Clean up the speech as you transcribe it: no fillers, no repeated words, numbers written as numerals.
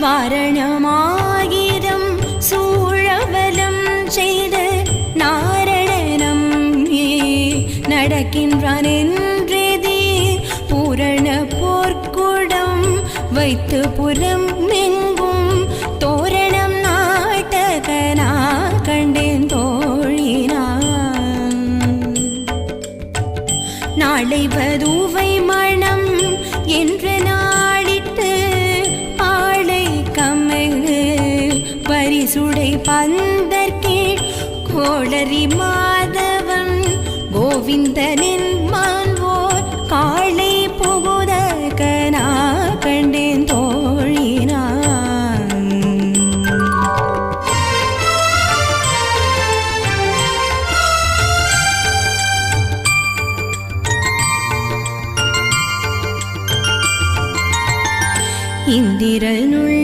வாரணமாயிரம் சூழவலம் செய்து நாரணனம் நடக்கின்றான் என்றேதி பூரண போர்க்குடம் வைத்து புறம் எங்கும் தோரணம் நாட்டகனா கண்டேன் தோழினான். நாளை வதுவை மணம் என்று நாளிட்டு ஆளை கம்மைகு பரிசுடை பந்தற்கீழ் கோளரி மாதவன் கோவிந்தனின் மான்வோர் காளை புகுத கனா கண்டேன்